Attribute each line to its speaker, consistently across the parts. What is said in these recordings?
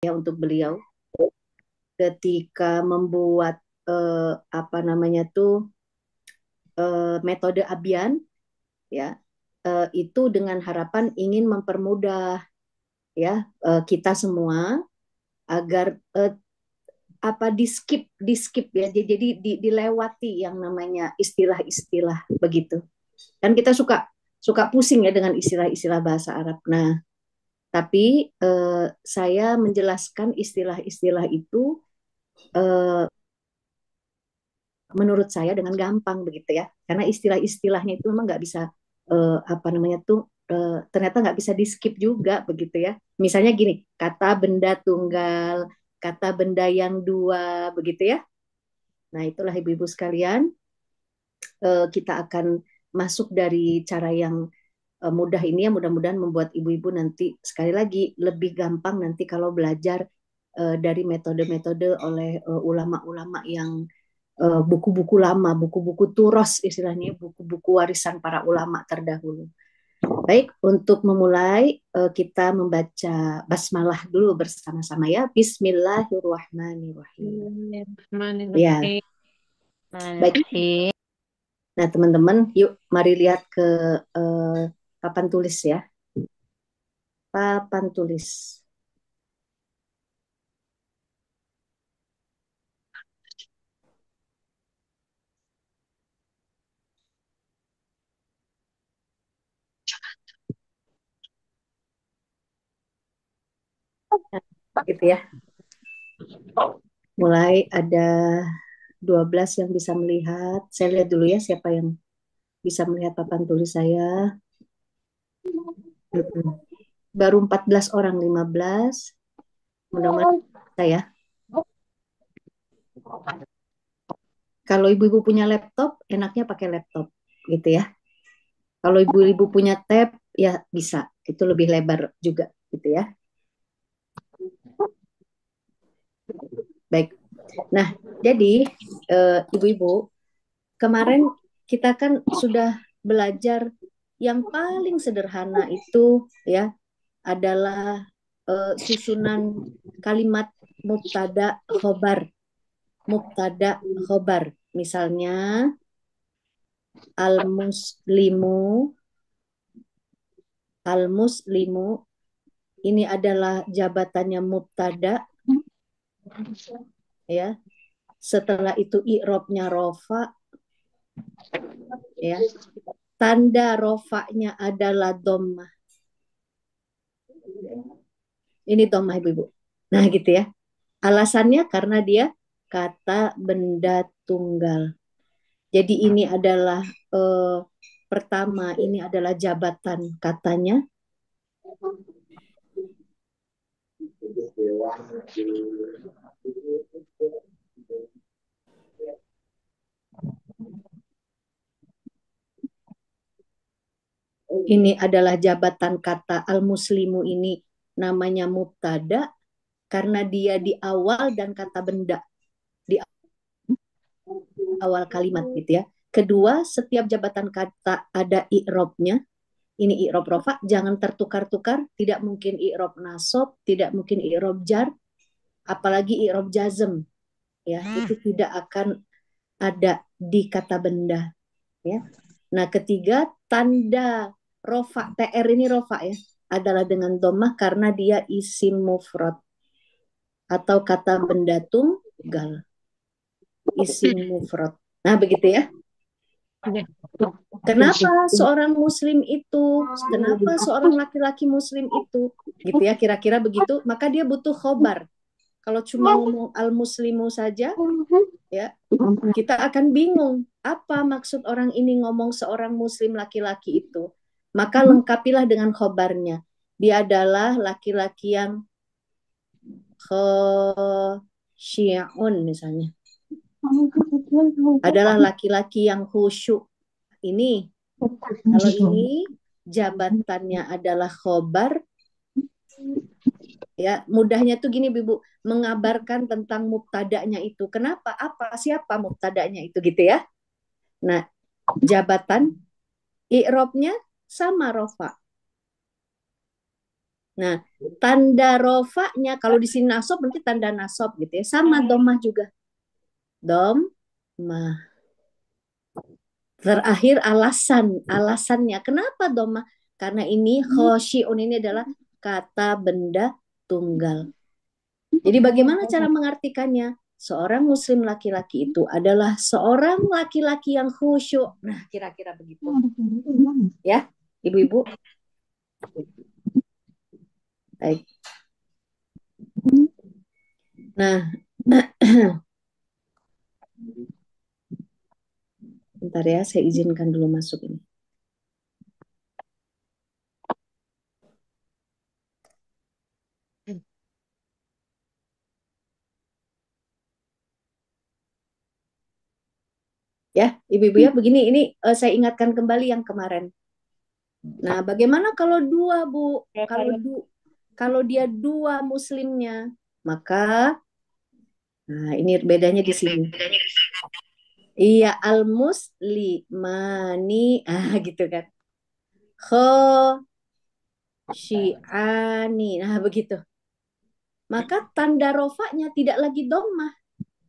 Speaker 1: ya untuk beliau ketika membuat apa namanya tuh metode Abian ya, itu dengan harapan ingin mempermudah ya kita semua agar apa di skip ya, jadi dilewati yang namanya istilah-istilah begitu. Kan kita suka suka pusing ya dengan istilah-istilah bahasa Arab. Nah, tapi saya menjelaskan istilah-istilah itu eh, menurut saya dengan gampang begitu ya, karena istilah-istilahnya itu memang nggak bisa apa namanya tuh ternyata nggak bisa di skip juga begitu ya. Misalnya gini, kata benda tunggal, kata benda yang dua begitu ya. Nah, itulah ibu-ibu sekalian, kita akan masuk dari cara yang mudah ini ya, mudah-mudahan membuat ibu-ibu nanti sekali lagi lebih gampang nanti kalau belajar dari metode-metode oleh ulama-ulama yang buku-buku lama, buku-buku turos istilahnya, buku-buku warisan para ulama terdahulu. Baik, untuk memulai kita membaca basmalah dulu bersama-sama ya. Bismillahirrahmanirrahim. Ya,
Speaker 2: Bismillahirrahmanirrahim.
Speaker 1: baik. Nah, teman-teman, yuk mari lihat ke eh, papan tulis ya. Papan tulis. Nah, gitu ya. Mulai ada 12 yang bisa melihat. Saya lihat dulu ya siapa yang bisa melihat papan tulis saya. Baru 14 orang, 15. Mudah-mudahan saya. Kalau ibu-ibu punya laptop, enaknya pakai laptop gitu ya. Kalau ibu-ibu punya tab, ya bisa. Itu lebih lebar juga gitu ya. Baik. Nah, jadi ibu-ibu, kemarin kita kan sudah belajar yang paling sederhana itu ya adalah susunan kalimat mubtada khobar. Mubtada khobar. Misalnya al-muslimu, al-muslimu ini adalah jabatannya mubtada ya. Setelah itu i'robnya rofa ya. Tanda rofanya adalah dhammah. Ini dhammah ibu-ibu. Nah gitu ya. Alasannya karena dia kata benda tunggal. Jadi ini adalah pertama ini adalah jabatan katanya. Ini adalah jabatan kata al-muslimu ini namanya mubtada karena dia di awal dan kata benda di awal kalimat gitu ya. Kedua, setiap jabatan kata ada i'robnya. Ini i'rob rofa, jangan tertukar-tukar, tidak mungkin i'rob nasob, tidak mungkin i'rob jar, apalagi i'rob jazm ya. Itu tidak akan ada di kata benda ya. Nah, ketiga, tanda rofa, TR ini rofa ya, adalah dengan domah karena dia isim mufrad atau kata benda tunggal, isim mufrad. Nah, begitu ya. Kenapa seorang muslim itu, kenapa seorang laki-laki muslim itu, gitu ya, kira-kira begitu, maka dia butuh khobar. Kalau cuma ngomong al-muslimu saja, ya, kita akan bingung apa maksud orang ini ngomong seorang muslim laki-laki itu. Maka lengkapilah dengan khobarnya. Dia adalah laki-laki yang khosyi'un misalnya. Adalah laki-laki yang khusyuk. Ini, kalau ini jabatannya adalah khobar, ya mudahnya tuh gini Ibu, mengabarkan tentang mubtada'nya itu. Kenapa? Apa? Siapa mubtada'nya itu gitu ya. Nah, jabatan i'robnya sama rofa. Nah, tanda rofanya kalau di sini nasob nanti tanda nasob gitu ya. Sama domah juga. Domah. Terakhir alasannya. Kenapa domah? Karena ini khosyi'un ini adalah kata benda tunggal. Jadi bagaimana cara mengartikannya? Seorang muslim laki-laki itu adalah seorang laki-laki yang khusyuk. Nah, kira-kira begitu. Ya, ibu-ibu. Baik. Nah, bentar ya, saya izinkan dulu masuk ini. Ya, ibu-ibu ya, begini ini saya ingatkan kembali yang kemarin. Nah, bagaimana kalau dua, Bu? Kalau dia dua muslimnya, maka nah ini bedanya di sini. Iya, al-muslimani gitu kan. Khosyi'ani. Nah, begitu. Maka tanda rofaknya tidak lagi dhammah,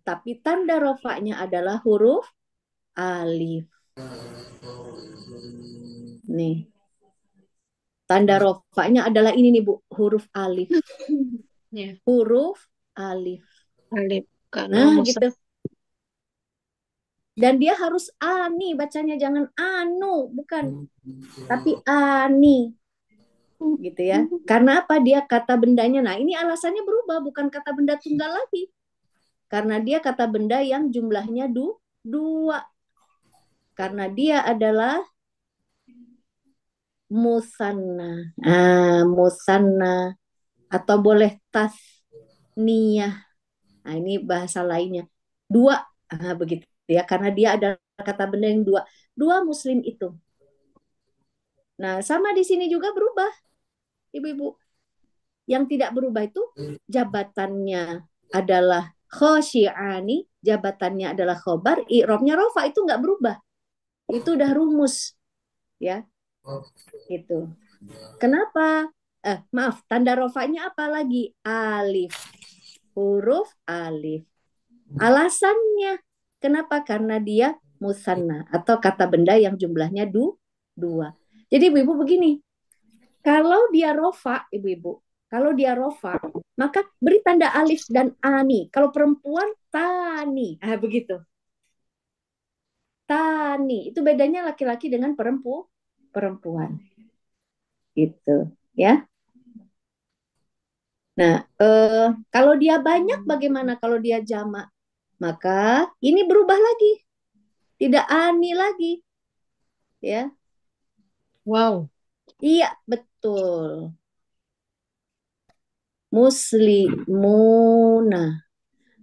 Speaker 1: tapi tanda rofaknya adalah huruf alif. Nih. Tanda rofaknya adalah ini nih, Bu, huruf alif.
Speaker 2: Ya,
Speaker 1: Huruf alif.
Speaker 2: alif. Kalau
Speaker 1: Nah,
Speaker 2: musa
Speaker 1: gitu. Dan dia harus ani bacanya, jangan anu, bukan. Tapi ani, gitu ya. Karena apa? Dia kata bendanya. Nah, ini alasannya berubah, bukan kata benda tunggal lagi. Karena dia kata benda yang jumlahnya dua. Karena dia adalah musanna. Musanna. Atau boleh tasniyah. Nah, ini bahasa lainnya. Dua. Begitu ya. Karena dia adalah kata benda yang dua. Dua muslim itu. Nah, sama di sini juga berubah, ibu-ibu. Yang tidak berubah itu jabatannya adalah khosyi'ani, jabatannya adalah khobar, i'robnya rofa, itu nggak berubah. Itu udah rumus, ya. Itu. Kenapa? Maaf, tanda rofanya apa lagi? Alif. Huruf alif. Alasannya, kenapa? Karena dia musanna atau kata benda yang jumlahnya dua. Jadi ibu-ibu begini, kalau dia rofa, ibu-ibu, kalau dia rofa, maka beri tanda alif dan ani. Kalau perempuan, tani. Begitu. Tani. Itu bedanya laki-laki dengan perempuan. Gitu. Ya. Nah, kalau dia banyak, bagaimana kalau dia jamak? Maka ini berubah lagi. Tidak ani lagi. Ya.
Speaker 2: wow.
Speaker 1: Iya, betul. Muslimuna.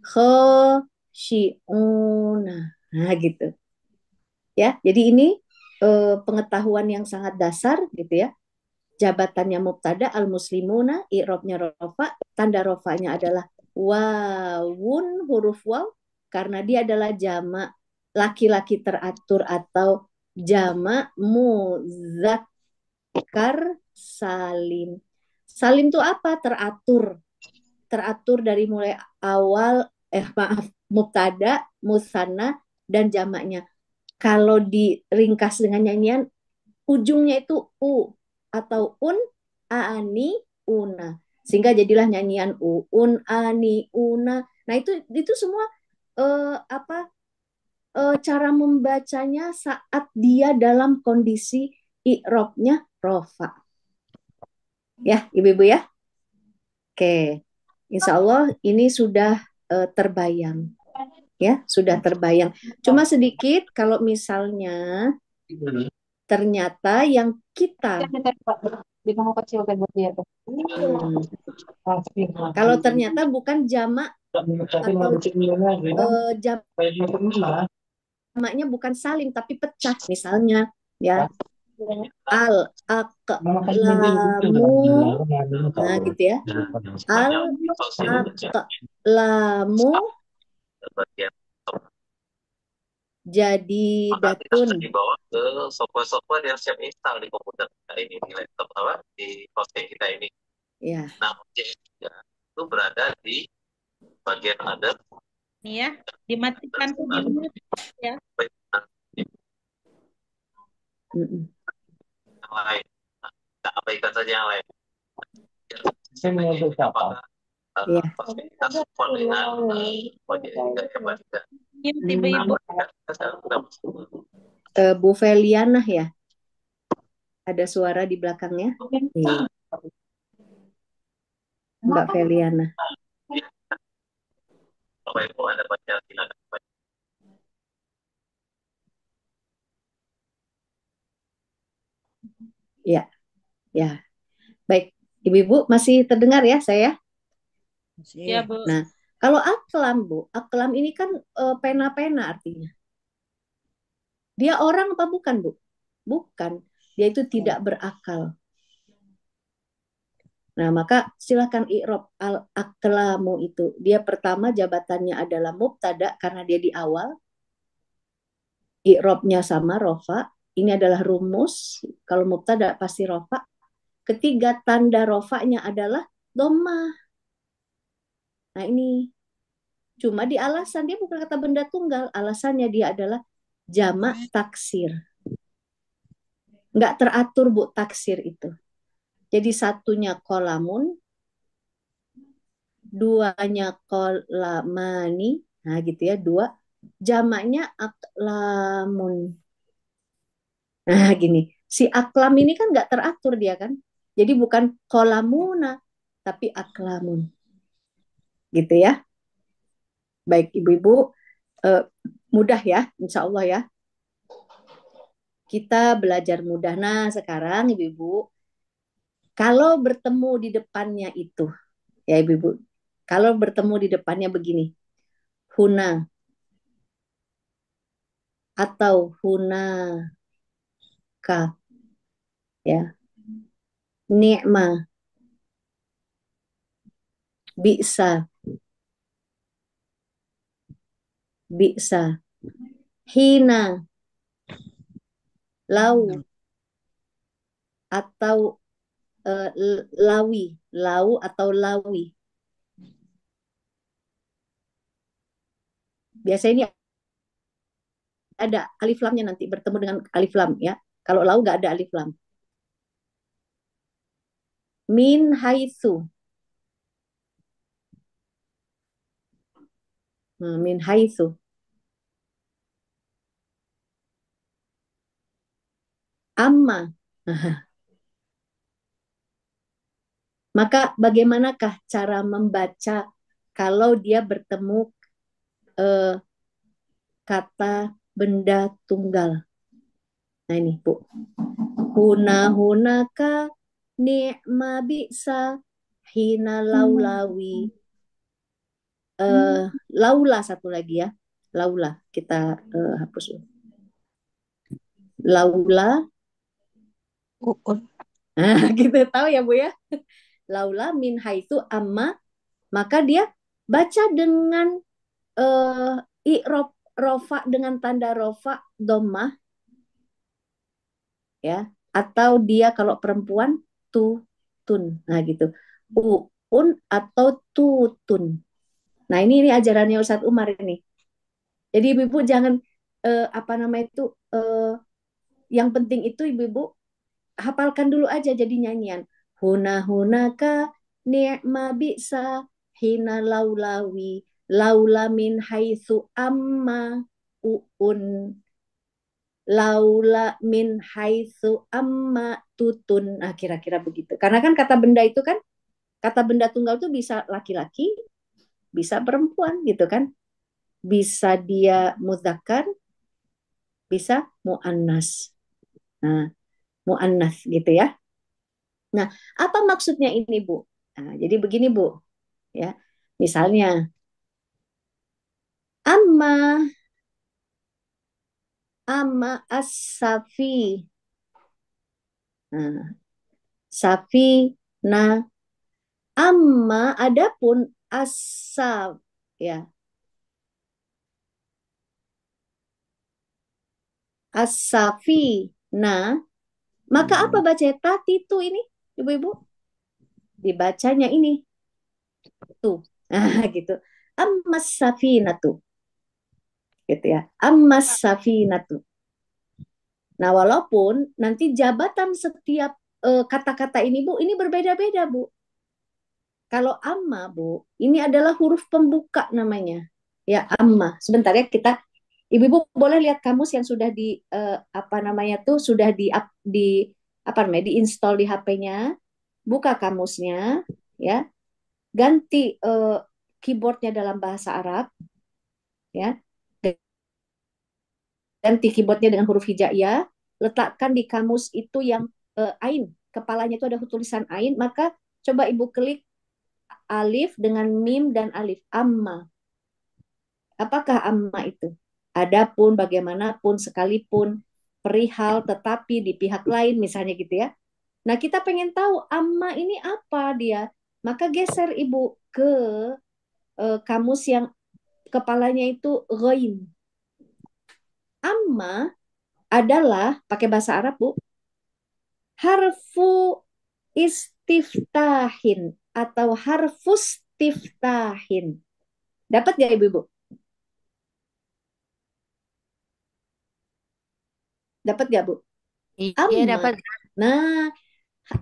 Speaker 1: Khosyi'una. Nah, gitu. Ya, jadi ini pengetahuan yang sangat dasar gitu ya. Jabatannya mubtada al-muslimuna, i'rabnya rofa, tanda rofanya adalah wawun, huruf waw, karena dia adalah jamak laki-laki teratur atau jamak muzakkar salim. Salim itu apa? Teratur. Teratur dari mulai awal, maaf, mubtada, musanna, dan jamaknya. Kalau diringkas dengan nyanyian, ujungnya itu u atau un, ani, una. Sehingga jadilah nyanyian un, ani, una. Nah, itu semua apa cara membacanya saat dia dalam kondisi i'robnya rofa. Ya, ibu-ibu ya. Oke. Insya Allah ini sudah terbayang. Ya, sudah terbayang. Cuma sedikit kalau misalnya ternyata yang kita
Speaker 2: Di kamu kecil kan buat dia tuh.
Speaker 1: hmm, kalau ternyata bukan jamak atau jamaknya bukan salim tapi pecah misalnya ya al aqlamu, nah gitu ya, al aqlamu jadi
Speaker 3: Maka kita
Speaker 1: datun.
Speaker 3: bisa dibawa ke software-software yang siap install di komputer kita ini, di laptop apa, di hosting kita ini.
Speaker 1: Ya,
Speaker 3: Nah, objek tiga itu berada di bagian ada
Speaker 2: Nih ya, dimatikan tuh di mute ya.
Speaker 1: mm-mm.
Speaker 3: yang lain. Nah, kita abaikan saja yang lain. Apakah
Speaker 1: Ya.
Speaker 3: kita support dengan objek tiga yang tiga?
Speaker 2: Mute
Speaker 1: Hmm.
Speaker 2: ibu-ibu.
Speaker 1: Bu Feliana ya, ada suara di belakangnya. Iya, Mbak Feliana.
Speaker 3: Bapak Ibu ada baca silakan.
Speaker 1: Ya, ya. Baik, Ibu-ibu masih terdengar ya saya?
Speaker 2: Ya, Bu.
Speaker 1: Nah, kalau aklam, Bu, aklam ini kan pena-pena artinya. Dia orang apa bukan, Bu? Bukan. Dia itu tidak berakal. Nah, maka silakan i'rab al-aklamu itu. Dia pertama jabatannya adalah mubtada karena dia di awal. I'rabnya sama rofa. Ini adalah rumus. Kalau mubtada pasti rofa. Ketiga tanda rofanya adalah dhammah. Nah, ini cuma di alasan dia bukan kata benda tunggal. Alasannya dia adalah jamak taksir. Nggak teratur, Bu, taksir itu. Jadi satunya kolamun, duanya kolamani, nah gitu ya, dua. Jamaknya aklamun. Nah gini, si aklam ini kan nggak teratur dia kan. Jadi bukan kolamuna, tapi aklamun. Gitu ya. Baik ibu-ibu, eh, mudah ya, insya Allah ya. Kita belajar mudah. Nah sekarang ibu-ibu, kalau bertemu di depannya itu, ya ibu-ibu, kalau bertemu di depannya begini, huna atau hunaka ya, ni'ma, bisa, bisa, hina, lau atau lawi, lau atau lawi. Biasanya ini ada alif lamnya nanti bertemu dengan alif lam ya. Kalau lau nggak ada alif lam. Min haitsu, min haitsu. Amma. Maka bagaimanakah cara membaca kalau dia bertemu eh, kata benda tunggal? Nah ini Bu. Huna hunaka ni'ma bisa hina laulawi. Laula satu lagi ya. Laula kita hapus. Laula. Nah, gitu tahu ya Bu ya. Laula min haitsu amma, maka dia baca dengan i'rab rofa dengan tanda rofa dhammah ya, atau dia kalau perempuan tun. Nah gitu. Un atau tutun. Nah, ini ajarannya Ustadz Umar ini. Jadi ibu-ibu jangan apa namanya itu yang penting itu ibu-ibu hafalkan dulu aja jadi nyanyian. Huna hunaka ni'ma bisa hina laulawi laula min haitsu amma uun laula min haitsu amma tutun. Nah, kira-kira begitu. Karena kan kata benda itu kan kata benda tunggal itu bisa laki-laki, bisa perempuan gitu kan. Bisa dia muzakkar, bisa muannas. Nah, muannas gitu ya. Nah, apa maksudnya ini, Bu? Nah, jadi begini, Bu, ya. Misalnya, amma amma as-safi. Nah, safi na amma adapun as-saf ya. As-safi na maka apa baca tati itu ini, Ibu-ibu? Dibacanya ini tuh. Nah, gitu. Ammas safinatu gitu ya. Ammas safinatu. Nah, walaupun nanti jabatan setiap kata-kata ini Bu, ini berbeda-beda Bu. Kalau amma Bu, ini adalah huruf pembuka namanya. Ya, amma. Sebentar ya, kita Ibu-ibu boleh lihat kamus yang sudah di apa namanya tuh sudah di apa namanya diinstal di HP-nya. Buka kamusnya ya. Ganti keyboardnya dalam bahasa Arab ya. Ganti keyboardnya dengan huruf hijaiyah, letakkan di kamus itu yang ain, kepalanya itu ada tulisan ain, maka coba Ibu klik alif dengan mim dan alif, amma. Apakah amma itu? Adapun, bagaimanapun, sekalipun, perihal, tetapi, di pihak lain, misalnya gitu ya. Nah, kita pengen tahu amma ini apa dia. Maka geser Ibu ke kamus yang kepalanya itu ghain. Amma adalah, pakai bahasa Arab Bu, harfu istiftahin atau harfus istiftahin. Dapat gak Ibu-Ibu? Dapat gak Bu?
Speaker 2: Iya,
Speaker 1: Amma.
Speaker 2: dapat.
Speaker 1: Nah,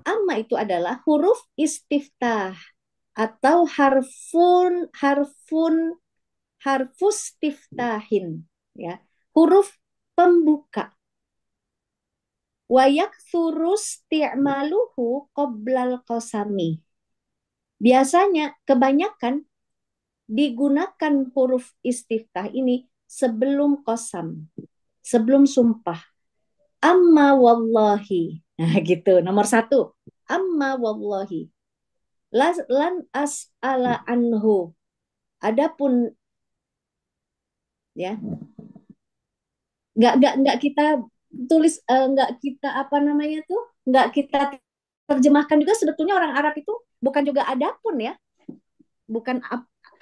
Speaker 1: amma itu adalah huruf istiftah atau harfus istiftahin ya. Huruf pembuka. Wa yaktsuru isti'maluhu qoblal qasami. Biasanya kebanyakan digunakan huruf istiftah ini sebelum qasam, sebelum sumpah. Amma wallahi. Nah, gitu. Nomor satu. Amma wallahi. Lan as'ala anhu. Adapun ya, nggak kita tulis nggak kita apa namanya tuh nggak kita terjemahkan juga sebetulnya orang Arab itu bukan juga adapun ya, bukan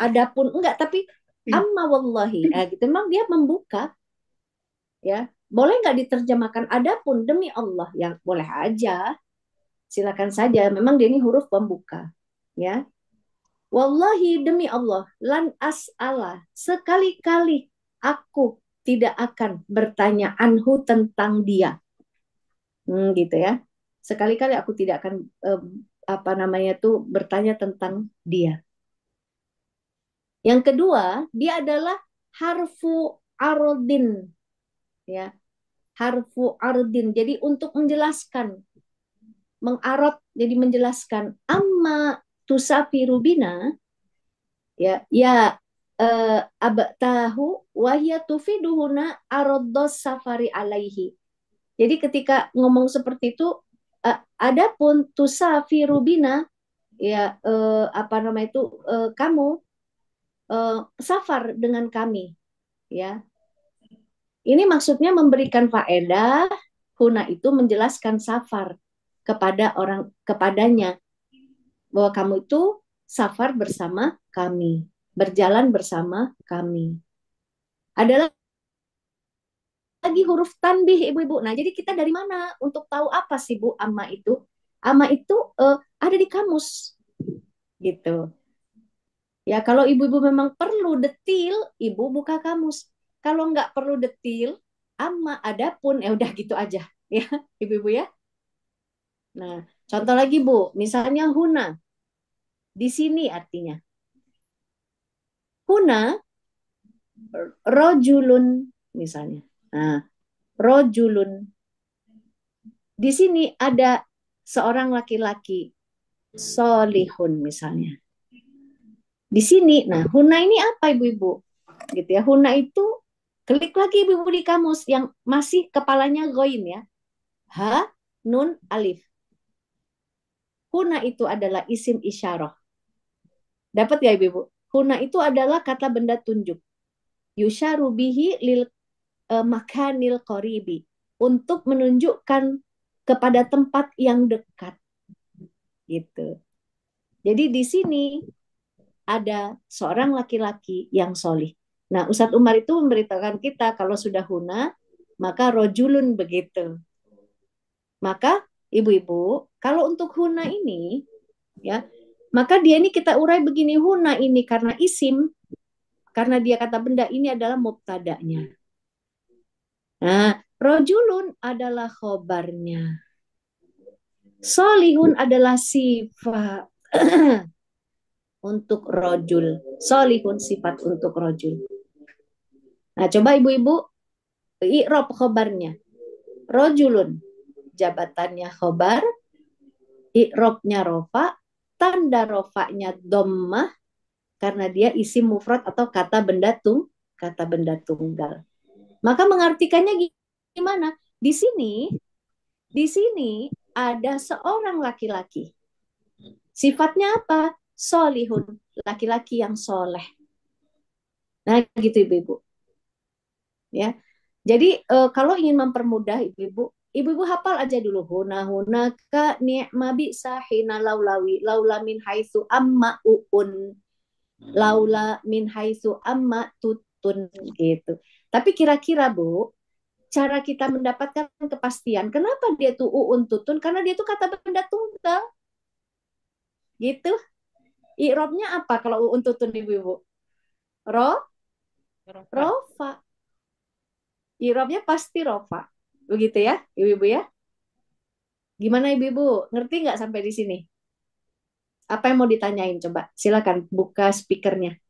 Speaker 1: adapun enggak, tapi amma wallahi. Nah, gitu memang dia membuka ya. Boleh nggak diterjemahkan adapun demi Allah? Yang boleh aja, silakan saja. Memang dia ini huruf pembuka ya. Wallahi demi Allah, lan as'ala, sekali-kali aku tidak akan bertanya anhu tentang dia. Gitu ya. Sekali-kali aku tidak akan apa namanya tuh bertanya tentang dia. Yang kedua, dia adalah harfu ardin ya. Harfu ardin. Jadi untuk menjelaskan, mengarot, jadi menjelaskan amma tusafiru bina ya ya abtahu wahya tufiduhuna araddos safari alaihi. Jadi ketika ngomong seperti itu adapun tusafiru bina ya apa nama itu kamu safar dengan kami ya. Ini maksudnya memberikan faedah, huna itu menjelaskan safar kepada orang kepadanya bahwa kamu itu safar bersama kami, berjalan bersama kami. Adalah lagi huruf tanbih ibu-ibu. Nah, jadi kita dari mana untuk tahu apa sih Bu amma itu? Amma itu ada di kamus gitu. Ya, kalau ibu-ibu memang perlu detil, ibu buka kamus. Kalau nggak perlu detil, amma adapun ya udah gitu aja ya, ibu-ibu ya. Nah, contoh lagi Bu, misalnya huna. Di sini artinya. Huna rojulun misalnya. Nah, rojulun. Di sini ada seorang laki-laki solihun misalnya. Di sini, nah huna ini apa ibu-ibu? Gitu ya. Huna itu klik lagi ibu-ibu di kamus yang masih kepalanya goin ya. Ha, nun, alif. Huna itu adalah isim isyarah. Dapat ya ibu-ibu? Huna itu adalah kata benda tunjuk. Yusharu bihi lil makanil qoribi. Untuk menunjukkan kepada tempat yang dekat. Gitu. Jadi di sini ada seorang laki-laki yang solih. Nah, Ustadz Umar itu memberitakan kita kalau sudah huna, maka rojulun begitu. Maka ibu-ibu, kalau untuk huna ini, Ya. Maka dia ini kita urai begini, huna ini karena isim, karena dia kata benda, ini adalah mubtada'nya. Nah, rojulun adalah khobarnya. Solihun adalah sifat untuk rojul. Solihun sifat untuk rojul. Nah, coba ibu-ibu i'rab khobarnya. Rojulun jabatannya khobar, i'robnya rofa, tanda rofanya dommah karena dia isim mufrad atau kata benda tunggal. Maka mengartikannya gimana? Di sini ada seorang laki-laki. Sifatnya apa? Solihun, laki-laki yang soleh. Nah, gitu ibu-ibu. Ya, jadi kalau ingin mempermudah ibu-ibu, ibu-ibu hafal aja dulu huna ni'ma bisa hina laulawi laula min haitsu amma uun laula min haitsu amma tutun gitu. Tapi kira-kira Bu, cara kita mendapatkan kepastian kenapa dia tuh uun tutun, karena dia tuh kata benda tunggal gitu. I'rabnya apa kalau uun tutun ibu-ibu? Ro,
Speaker 2: Rofa.
Speaker 1: rofa. I'rabnya pasti rofa. Begitu ya, ibu-ibu ya. Gimana ibu-ibu? Ngerti nggak sampai di sini? Apa yang mau ditanyain? Coba silakan buka speakernya.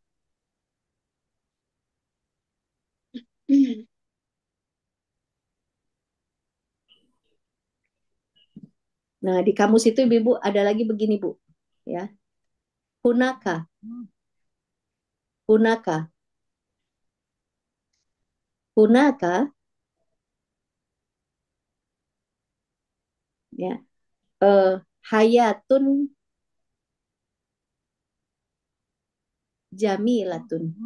Speaker 1: Nah, di kamus itu ibu-ibu ada lagi begini Bu. Ya. Hunaka, hunaka, hunaka, ya. Hayatun jamilatun.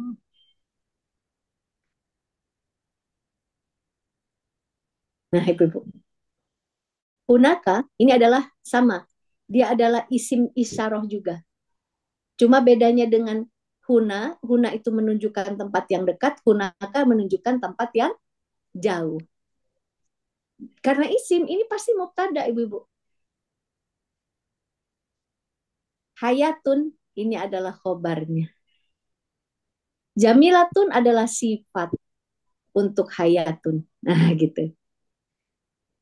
Speaker 1: Nah, ibu-ibu. Hunaka ini adalah sama. Dia adalah isim isyarah juga. Cuma bedanya dengan huna itu menunjukkan tempat yang dekat, hunaka menunjukkan tempat yang jauh. Karena isim ini pasti mubtada ibu-ibu. Hayatun ini adalah khobarnya. Jamilatun adalah sifat untuk hayatun. Nah gitu.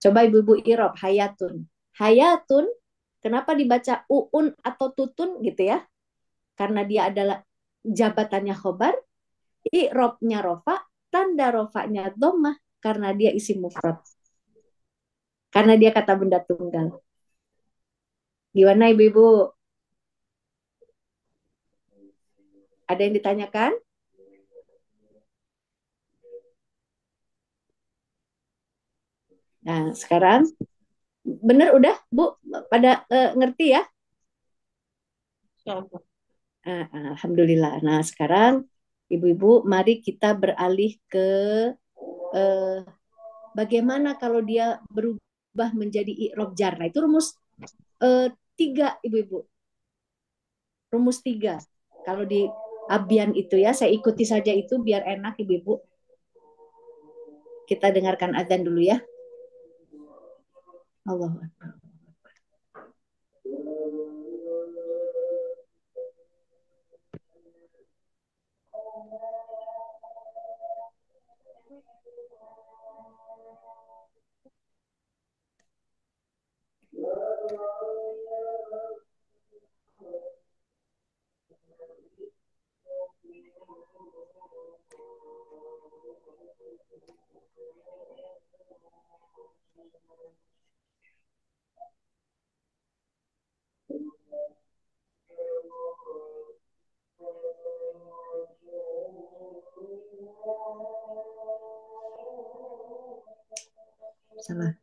Speaker 1: Coba ibu-ibu irob hayatun. Hayatun kenapa dibaca uun atau tutun gitu ya? Karena dia adalah jabatannya khobar, i'robnya rofa, tanda rofanya dhammah karena dia isim mufrad. Karena dia kata benda tunggal. Gimana ibu-ibu? Ada yang ditanyakan? Nah, sekarang bener udah Bu pada ngerti ya? Alhamdulillah. Nah, sekarang ibu-ibu mari kita beralih ke eh, bagaimana kalau dia berubah menjadi i'rob jar. Nah, itu rumus eh, 3 ibu-ibu. Rumus 3. Kalau di Abian itu ya, saya ikuti saja itu biar enak ibu-ibu. Kita dengarkan azan dulu ya. Allah. Salah.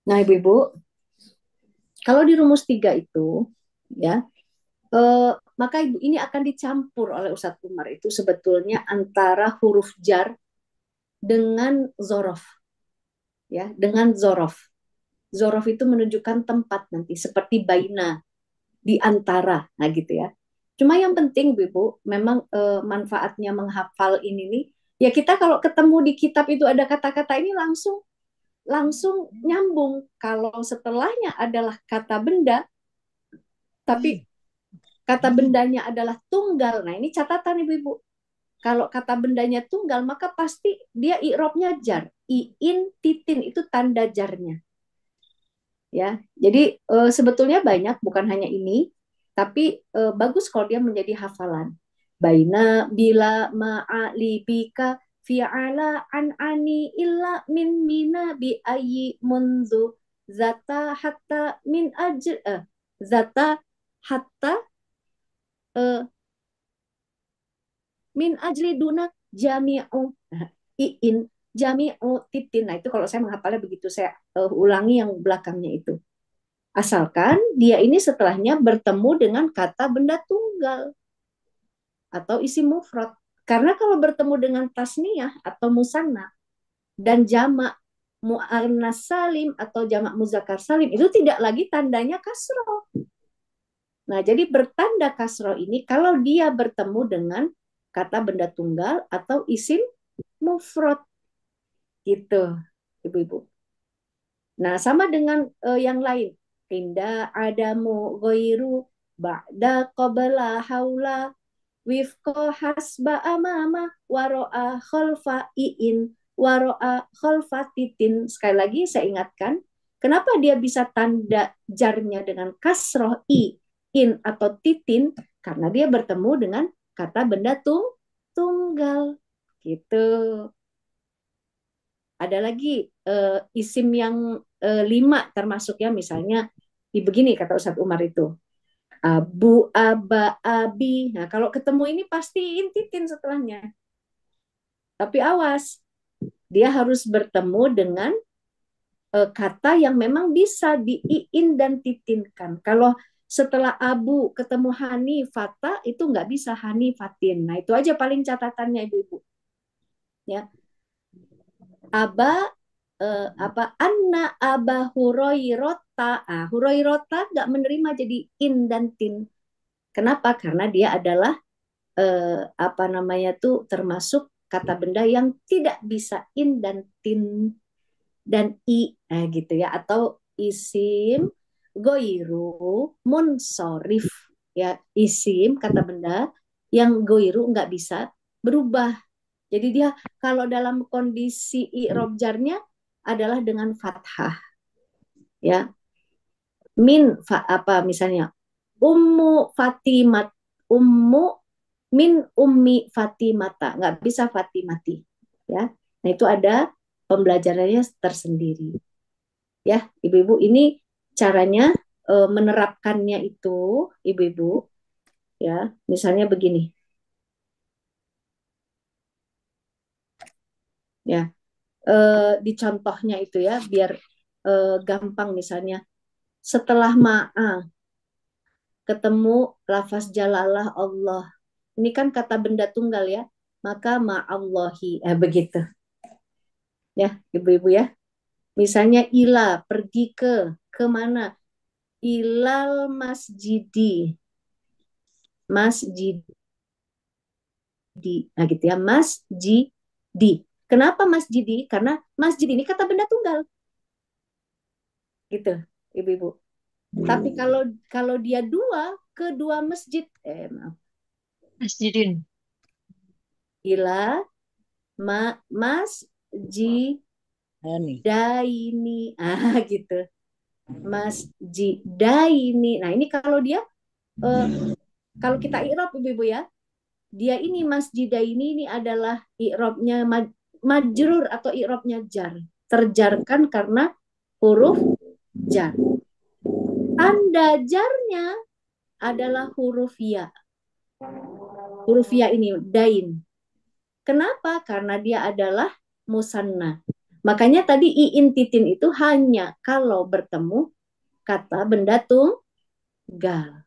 Speaker 1: Nah, Ibu-ibu, kalau di rumus 3 itu, ya, maka Ibu ini akan dicampur oleh Ustadz Umar itu sebetulnya antara huruf jar dengan zorof, ya, dengan zorof. Zorof itu menunjukkan tempat nanti, seperti baina, di antara, nah gitu ya. Cuma yang penting, Ibu, memang manfaatnya menghafal ini nih, ya kita kalau ketemu di kitab itu ada kata-kata ini langsung langsung nyambung. Kalau setelahnya adalah kata benda, tapi kata bendanya adalah tunggal. Nah, ini catatan Ibu-ibu. Kalau kata bendanya tunggal, maka pasti dia i'robnya jar. Iin, titin, itu tanda jarnya. Ya, jadi sebetulnya banyak, bukan hanya ini, tapi bagus kalau dia menjadi hafalan. Baina, bila, ma'a, libika, fi'ala, an'ani, illa, min, mina, bi, ayi, munzu, zata, hatta, min, zata, hatta, eh, min, ajli, duna, jami'u, i'in, jami'u, titin. Nah, itu kalau saya menghafalnya begitu, saya ulangi yang belakangnya itu. Asalkan dia ini setelahnya bertemu dengan kata benda tunggal atau isim mufrad. Karena kalau bertemu dengan tasniyah atau musanna dan jamak mu'annas salim atau jamak muzakkar salim itu tidak lagi tandanya kasroh. Nah, jadi bertanda kasroh ini kalau dia bertemu dengan kata benda tunggal atau isim mufrad gitu, Ibu-ibu. Nah, sama dengan yang lain. Inda adamu goiru ba'da qabla haula wifqa hasba amama waro'a khalfa i'in waro'a khalfa titin. Sekali lagi saya ingatkan, kenapa dia bisa tanda jarnya dengan kasroh i, in atau titin? Karena dia bertemu dengan kata benda tunggal. Gitu. Ada lagi isim yang 5 termasuk ya, misalnya begini kata Ustadz Umar itu. Abu, aba, abi. Nah, kalau ketemu ini pasti intitin setelahnya. Tapi awas, dia harus bertemu dengan kata yang memang bisa diiin dan titinkan. Kalau setelah abu ketemu hani, fata, itu nggak bisa hani, fatin. Nah, itu aja paling catatannya Ibu-ibu. Ya. Aba apa anna aba huroirota. Huroirota nggak menerima jadi in dan tin. Kenapa? Karena dia adalah apa namanya tuh termasuk kata benda yang tidak bisa in dan tin dan i, gitu ya, atau isim goiru munsorif, ya, isim kata benda yang goiru nggak bisa berubah. Jadi dia kalau dalam kondisi i'rob jarnya adalah dengan fathah, ya. Min apa misalnya ummu Fatimat, ummu min ummi Fatimata, nggak bisa Fatimati, ya. Nah, itu ada pembelajarannya tersendiri, ya, Ibu-ibu. Ini caranya menerapkannya itu, ibu-ibu, ya, misalnya begini, ya, di contohnya itu ya, biar gampang misalnya, setelah ma'a ketemu lafaz jalalah Allah, ini kan kata benda tunggal ya, maka ma'allahi, begitu, ya, ibu-ibu ya. Misalnya ila, pergi ke mana? Ilal masjidi, masjidi, nah gitu ya, masjidi. Kenapa masjidi? Karena masjid ini kata benda tunggal, gitu, ibu-ibu. Tapi kalau dia kedua masjid, maaf,
Speaker 2: Masjidin.
Speaker 1: ila masjidaini, gitu, masjidaini. Nah ini kalau dia kalau kita i'rab ibu-ibu ya, dia ini masjidaini ini adalah i'rabnya majrur atau i'rabnya jar, terjarkan karena huruf jar. Tanda jarnya adalah huruf ya. Huruf ya ini dain. Kenapa? Karena dia adalah musanna. Makanya tadi iin titin itu hanya kalau bertemu kata benda tunggal.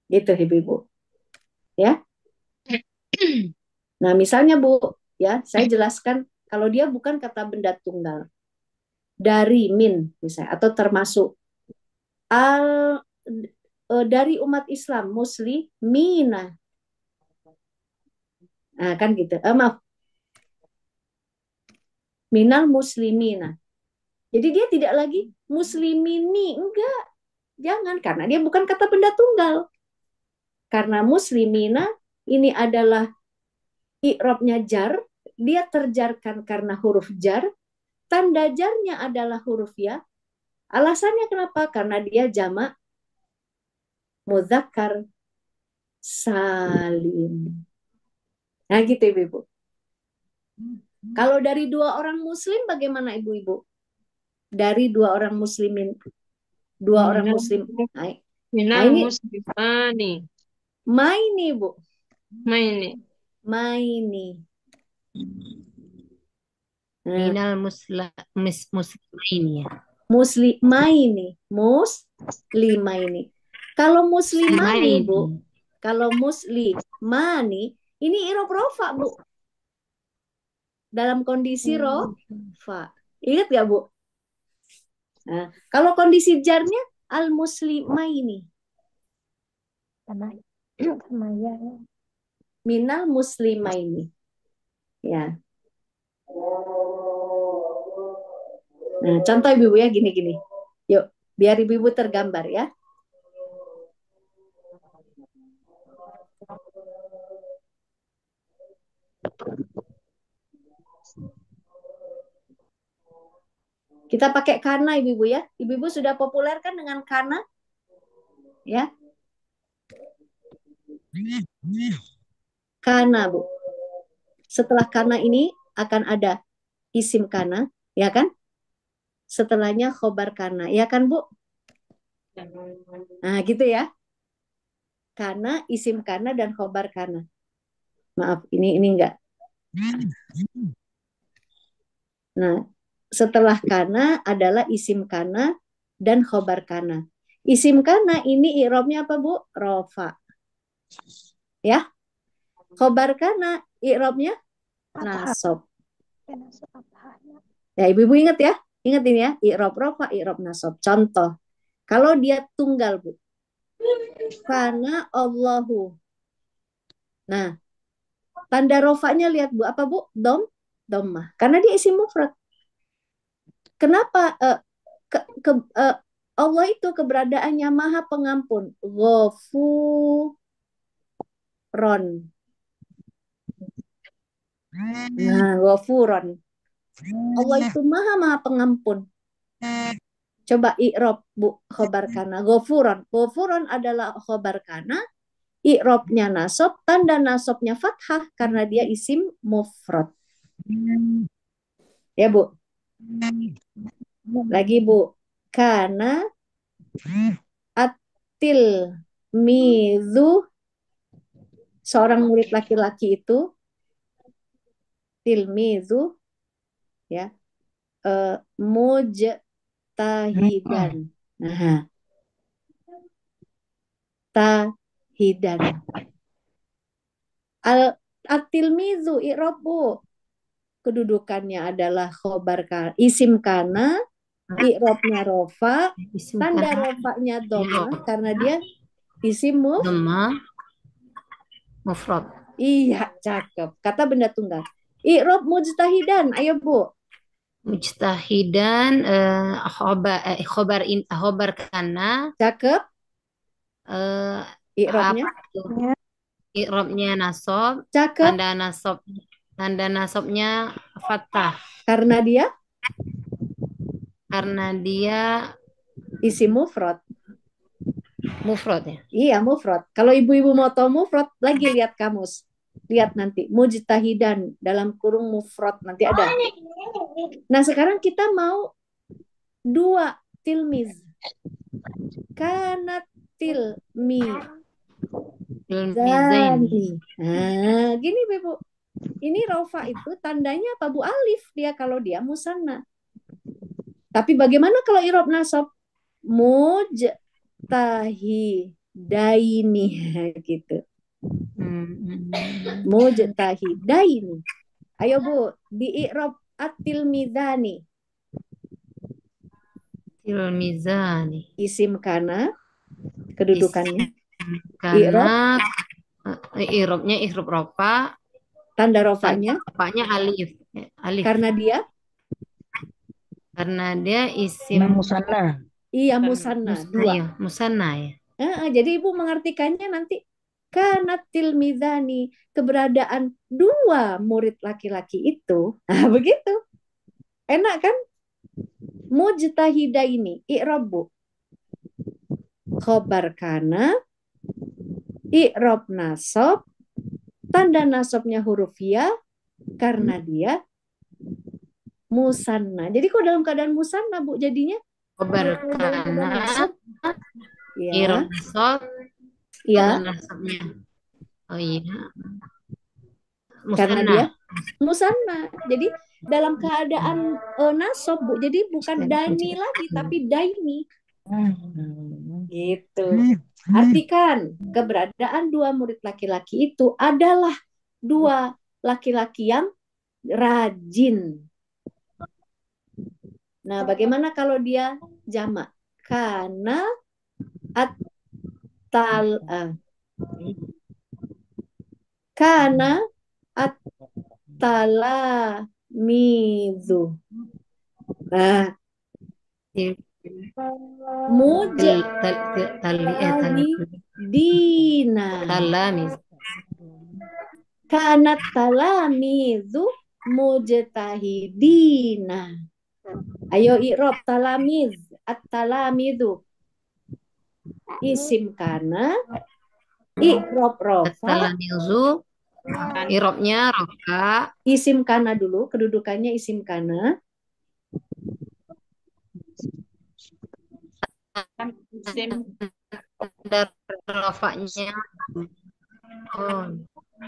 Speaker 1: Gitu ibu-ibu. Ya. Nah, misalnya Bu, ya, saya jelaskan kalau dia bukan kata benda tunggal. Dari min misalnya atau termasuk dari umat Islam muslimina. Nah, kan gitu. Maaf, minal muslimina. Jadi dia tidak lagi muslimini, enggak. Jangan, karena dia bukan kata benda tunggal. Karena muslimina ini adalah i'rabnya jar, dia terjarkan karena huruf jar, tanda jarnya adalah huruf ya. Alasannya kenapa? Karena dia jamak mudzakkar salim. Nah gitu ibu-ibu. Kalau dari dua orang muslim bagaimana ibu-ibu? Dari dua orang muslimin, dua orang muslim. Nah
Speaker 2: Minal
Speaker 1: ini
Speaker 2: muslimani.
Speaker 1: maini bu,
Speaker 2: Maini.
Speaker 1: maini. Nah,
Speaker 4: Minal muslimin ya.
Speaker 1: muslimaini, muslimaini. Kalau muslimani bu, kalau muslimani ini irob rofa bu, dalam kondisi rofa. Ingat gak bu? Nah, kalau kondisi jarnya al muslimaini, minal muslimaini, ya. Nah, contoh ibu-ibu ya gini-gini. Yuk, biar ibu-ibu tergambar ya. Kita pakai kana ibu-ibu ya. Ibu-ibu sudah populer kan dengan kana? Ya. Kana, Bu. Setelah kana ini akan ada isim kana, ya kan? Setelahnya khobar kana, ya kan, Bu? Nah, gitu ya. Kana, isim kana, dan khobar kana. Maaf, ini enggak. Nah, setelah kana adalah isim kana dan khobar kana. Isim kana ini i'rabnya apa, Bu? Rofa. Ya. Khobar kana i'rabnya nasob. Ya, ibu-ibu ingat ya. Ingat ini ya, i'rab rofa, i'rab nasob. Contoh, kalau dia tunggal, Bu. Kana Allahu. Nah, tanda rofanya lihat Bu, apa Bu? Dommah. Karena dia isim mufrad. Kenapa Allah itu keberadaannya maha pengampun. Ghafuron. Nah, ghafuron. Allah itu maha pengampun. Coba i'rab Bu, khobar kana. Ghafuron. Ghafuron adalah khobar kana. I'rabnya nasob, tanda nasobnya fathah karena dia isim mufrad. Ya Bu. Lagi Bu. Kana Atil mizu, seorang murid laki-laki itu, tilmizu, ya, mujtahidan. Nah, tahidan. At-tilmizu i'rabu, kedudukannya adalah isim kana, i'rabnya rofa,
Speaker 4: Isim
Speaker 1: tanda
Speaker 4: kana
Speaker 1: rofanya dhamma karena dia isim
Speaker 4: dhamma mufrad.
Speaker 1: Iya, cakep. Kata benda tunggal. I'rab mujtahidan. Ayo, Bu.
Speaker 4: Mujtahidan khobar kana
Speaker 1: Cakep. I'rabnya.
Speaker 4: apa tuh? I'rabnya nasab,
Speaker 1: Cakep.
Speaker 4: tanda nasabnya fathah
Speaker 1: Karena dia
Speaker 4: karena dia
Speaker 1: isim mufrad.
Speaker 4: mufrad ya.
Speaker 1: Iya, mufrad. Kalau ibu-ibu mau tahu mufrad, lagi lihat kamus. Lihat nanti. Mujtahidan dalam kurung mufrad. Nanti ada. Nah, sekarang kita mau dua tilmiz. Kanat tilmizani.
Speaker 4: Ilmizaini.
Speaker 1: Nah, gini, Bu. Ini rofa itu tandanya apa, Bu? Alif dia kalau dia musanna. Tapi bagaimana kalau irob nasab? Mujtahidaini gitu. Mujtahidaini. Ayo, Bu, di irob at-tilmizani.
Speaker 4: Ilmizani.
Speaker 1: Isim kana kedudukannya. Irob
Speaker 4: Karena i'rabnya i'rab rofa,
Speaker 1: tanda
Speaker 4: tanda
Speaker 1: rofanya
Speaker 4: rofanya alif. Alif.
Speaker 1: karena dia
Speaker 4: isim
Speaker 5: musanna.
Speaker 1: iya musanna dua.
Speaker 4: iya, musanna ya.
Speaker 1: Jadi Ibu mengartikannya nanti kanat tilmizani, keberadaan dua murid laki-laki itu. Nah, begitu. Enak kan? Mujtahidaini i'rabu khobar kana, i'rab nasab, tanda nasabnya huruf ya karena dia musanna. Jadi kok dalam keadaan musanna, Bu, jadinya
Speaker 4: Khobar
Speaker 1: kalau dalam keadaan
Speaker 4: kana
Speaker 1: nasab ya,
Speaker 4: i'rab nasab,
Speaker 1: ya
Speaker 4: tanda nasabnya. Oh iya.
Speaker 1: karena
Speaker 4: Musanna.
Speaker 1: dia musanna. Jadi dalam keadaan nasab, Bu. Jadi bukan dani lagi tapi daini. Gitu. Artikan keberadaan dua murid laki-laki itu adalah dua laki-laki yang rajin. Nah, bagaimana kalau dia jamak? Karena kana at-talamizu. Nah, mujtahidina.
Speaker 4: Talamiz.
Speaker 1: Kanat talamizu mujtahidina. Ayo i'rab talamiz. At-talamizu. Isim kana. I'rab rofa.
Speaker 4: Talamizu. I'rabnya rofa.
Speaker 1: Isim kana dulu. Kedudukannya isim kana.
Speaker 2: Isim
Speaker 4: Dan rofanya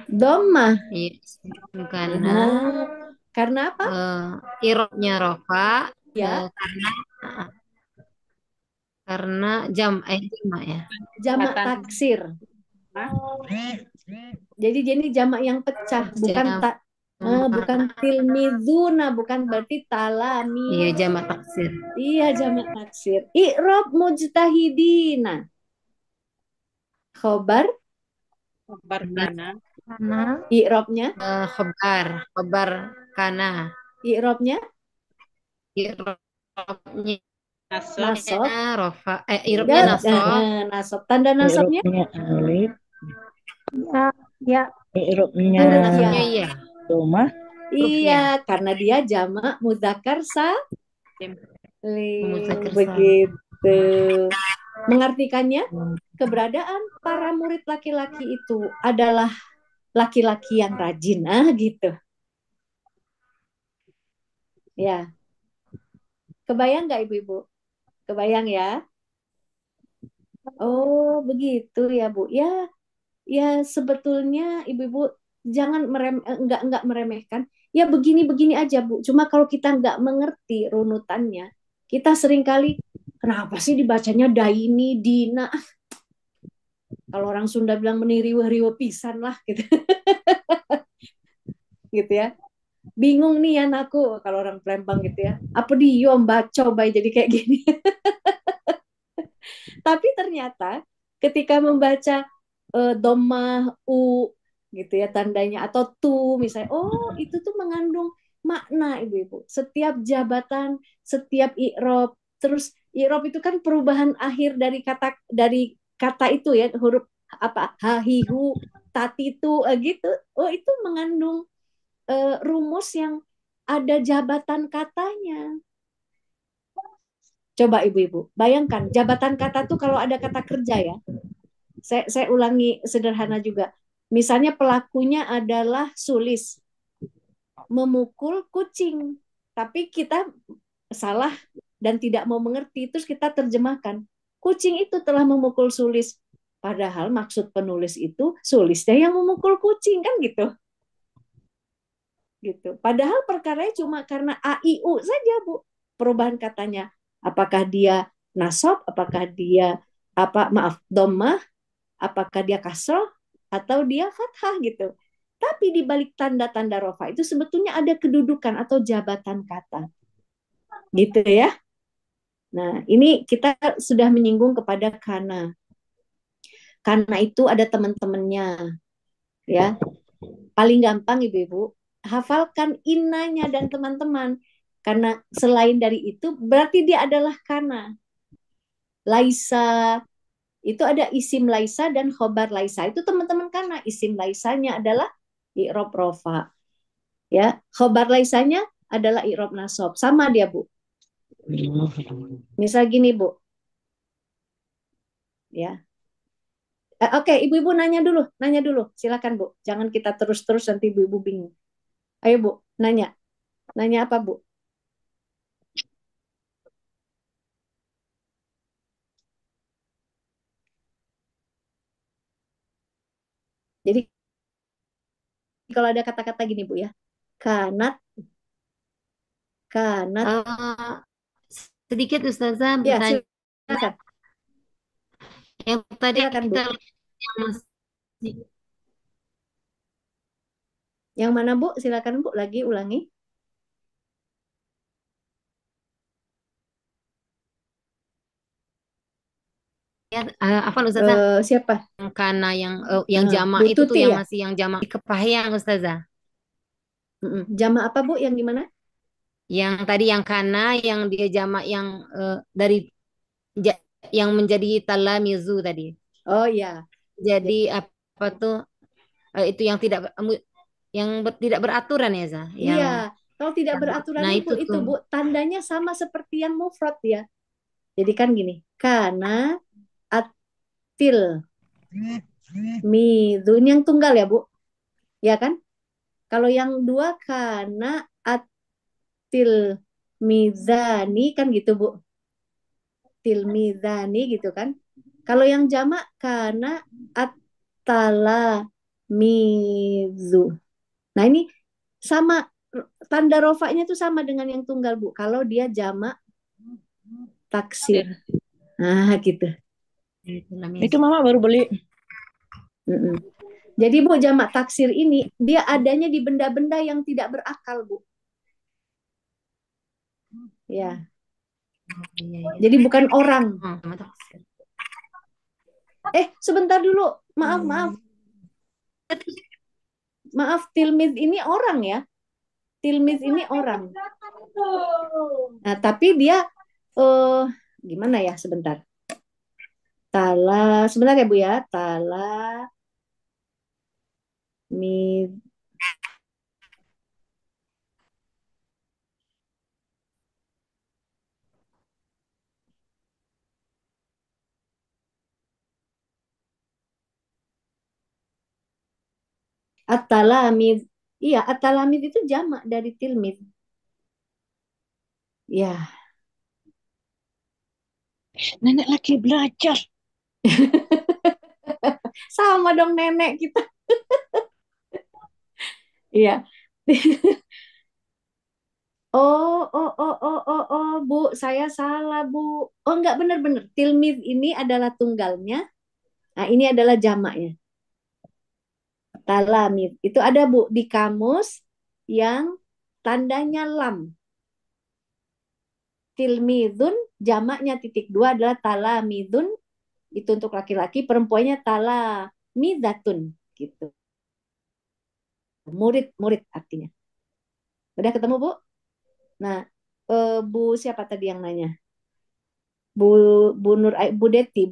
Speaker 1: Dhammah.
Speaker 4: iya, karena
Speaker 1: Karena apa?
Speaker 4: i'rabnya rofa
Speaker 1: Ya.
Speaker 4: karena jamak ya.
Speaker 1: Jamak taksir. Jadi jamak yang pecah, bukan bukan tilmizuna, bukan berarti talami.
Speaker 4: Iya, jamak taksir.
Speaker 1: Iya, jamak taksir. I'rab mujtahidina. Khobar
Speaker 2: kana.
Speaker 1: i'rabnya
Speaker 4: khobar kana.
Speaker 1: i'rabnya
Speaker 4: I'rabnya
Speaker 1: nasab.
Speaker 4: rofa i'rabnya nasab.
Speaker 1: Nasab. Tanda nasabnya
Speaker 5: alif.
Speaker 2: Ya.
Speaker 5: I'rabnya
Speaker 4: Iya.
Speaker 5: dhammah.
Speaker 1: Iya, karena dia jamak muzakkar salim. Begitu. Mengartikannya, keberadaan para murid laki-laki itu adalah laki-laki yang rajin. Gitu. Ya. Kebayang nggak Ibu-Ibu? Kebayang ya? Oh, begitu ya, Bu. Ya, ya sebetulnya ibu-ibu jangan nggak meremehkan. Ya begini-begini aja, Bu. Cuma kalau kita nggak mengerti runutannya, kita seringkali kenapa sih dibacanya Daini, Dina? Kalau orang Sunda bilang meniriwe-riwe pisan lah gitu, gitu ya. Bingung nih anakku kalau orang Palembang gitu ya. Apa dia baca baik jadi kayak gini. Tapi ternyata ketika membaca domah u gitu ya tandanya atau tu misalnya, oh itu tuh mengandung makna ibu-ibu. Setiap jabatan, setiap i'rob, terus i'rob itu kan perubahan akhir dari kata itu ya huruf apa hahihu tatitu gitu. Oh itu mengandung rumus yang ada jabatan katanya. Coba ibu-ibu, bayangkan jabatan kata tuh kalau ada kata kerja ya. Saya ulangi sederhana juga. Misalnya pelakunya adalah Sulis, memukul kucing. Tapi kita salah dan tidak mau mengerti, terus kita terjemahkan. Kucing itu telah memukul Sulis. Padahal maksud penulis itu Sulisnya yang memukul kucing, kan gitu. Gitu. Padahal perkaranya cuma karena a i u saja, Bu. Perubahan katanya. Apakah dia nasab, apakah dia dhammah, apakah dia kasroh atau dia fathah gitu. Tapi di balik tanda-tanda rofa itu sebetulnya ada kedudukan atau jabatan kata. Gitu ya. Nah, ini kita sudah menyinggung kepada kana. Kana itu ada teman-temannya, ya. Paling gampang ibu-ibu, hafalkan innanya dan teman-teman. Karena selain dari itu, berarti dia adalah kana. Laisa, itu ada isim laisa dan khobar laisa. Itu teman-teman kana. Isim laisanya adalah i'rob rofa. Ya, khobar laisanya adalah i'rob nasab. Sama dia, Bu. Misal gini, Bu. Ya. Oke, ibu-ibu nanya dulu. Silakan, Bu. Jangan kita terus-terus nanti ibu-ibu bingung. Ayo, Bu, nanya. Nanya apa, Bu? Jadi kalau ada kata-kata gini, Bu ya. Kanat, kanat.
Speaker 4: Eh, sedikit Ustazah
Speaker 1: Ya,
Speaker 4: bertanya.
Speaker 1: silakan.
Speaker 4: Yang tadi
Speaker 1: Silakan, Bu.
Speaker 4: kita yang masih
Speaker 1: Yang mana, Bu? Silakan, Bu. Lagi ulangi.
Speaker 4: apa Ustazah?
Speaker 1: Siapa?
Speaker 4: Karena yang jamak
Speaker 1: Bu
Speaker 4: itu tuh
Speaker 1: Tuti
Speaker 4: yang
Speaker 1: ya?
Speaker 4: masih yang jamak kepahyang Ustazah.
Speaker 1: Jama apa, Bu? Yang gimana?
Speaker 4: Yang tadi yang kana yang dia jamak yang dari ja- yang menjadi talamizu tadi.
Speaker 1: Oh ya.
Speaker 4: Jadi apa tuh itu yang tidak beraturan ya Zah.
Speaker 1: Iya. Kalau tidak beraturan
Speaker 4: Nah
Speaker 1: itu,
Speaker 4: itu tuh.
Speaker 1: Bu, tandanya sama seperti yang mufrad ya. Jadi kan gini, kana atil midu ini yang tunggal ya, Bu. Ya kan? Kalau yang dua kana atil mizani kan gitu, Bu. Tilmizani gitu kan. Kalau yang jamak kana at-talamizu. Nah, ini sama tanda rofaknya itu sama dengan yang tunggal, Bu. Kalau dia jamak taksir. Nah, gitu.
Speaker 5: Itu mama baru beli.
Speaker 1: Mm-mm. Jadi, Bu, jamak taksir ini dia adanya di benda-benda yang tidak berakal, Bu. Ya.
Speaker 4: Iya, iya.
Speaker 1: Jadi bukan orang.
Speaker 4: Sama taksir.
Speaker 1: Sebentar dulu. Maaf, tilmiz ini orang ya. Tilmiz ini orang. Nah, tapi dia gimana ya sebentar. Sebentar ya Bu ya. Mi At-talamid. Iya, at-talamid itu jamak dari tilmid. Ya,
Speaker 5: Nenek lagi belajar.
Speaker 1: Sama dong nenek kita. Iya. Oh, Bu, saya salah, Bu. Oh, enggak benar-benar. Tilmid ini adalah tunggalnya. Nah, ini adalah jamaknya. Talamid. Itu ada, Bu, di kamus yang tandanya lam. Tilmidun, jamaknya titik dua adalah talamidun. Itu untuk laki-laki, perempuannya talamidatun. Gitu. Murid-murid artinya. Udah ketemu, Bu? Nah, Bu siapa tadi yang nanya? Bu Bu Nur Bu Deti,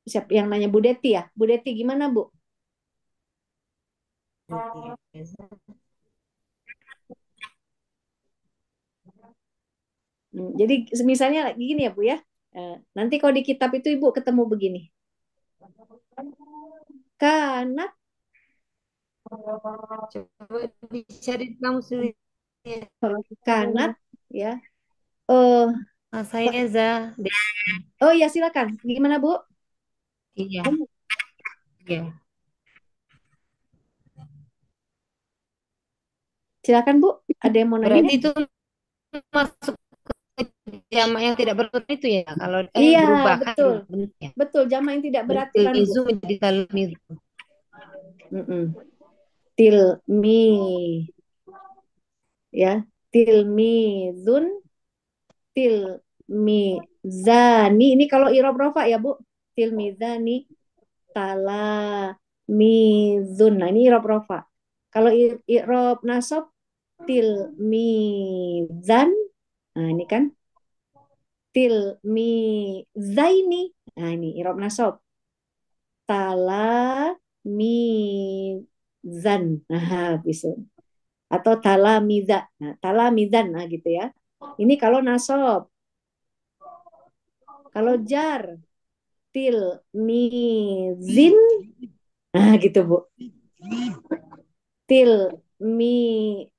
Speaker 1: siapa yang nanya Bu Deti ya? Bu Deti gimana, Bu? Jadi misalnya gini ya, Bu ya. Nanti kalau di kitab itu Ibu ketemu begini. Kanat
Speaker 4: Coba dicari kamu sendiri.
Speaker 1: kanat ya. Oh,
Speaker 4: Saya Za.
Speaker 1: oh ya silakan. Gimana, Bu?
Speaker 4: Iya. Iya.
Speaker 1: Silakan, Bu. Ada yang mau nanya?
Speaker 4: Berarti itu masuk ke jamak yang tidak beraturan itu ya. Kalau
Speaker 1: Iya,
Speaker 4: berubah kan
Speaker 1: betul.
Speaker 4: bentuknya.
Speaker 1: Betul, jamak yang tidak beraturan, Bu.
Speaker 4: Tilmizu menjadi talmiz.
Speaker 1: Tilmi ya, tilmizun, tilmizani. Ini kalau irob rofa ya, Bu. Tilmizani, talamizun. Nah, ini irob rofa. Kalau irob nasab, tilmizan. Nah, ini kan tilmizaini. Nah, ini irob nasab. Talamizan. Nah, bisa. Atau talamiza. Nah, talamizan, nah gitu ya. Ini kalau nasab. Kalau jar, tilmizin. Nah, gitu, Bu. Tilmizaini,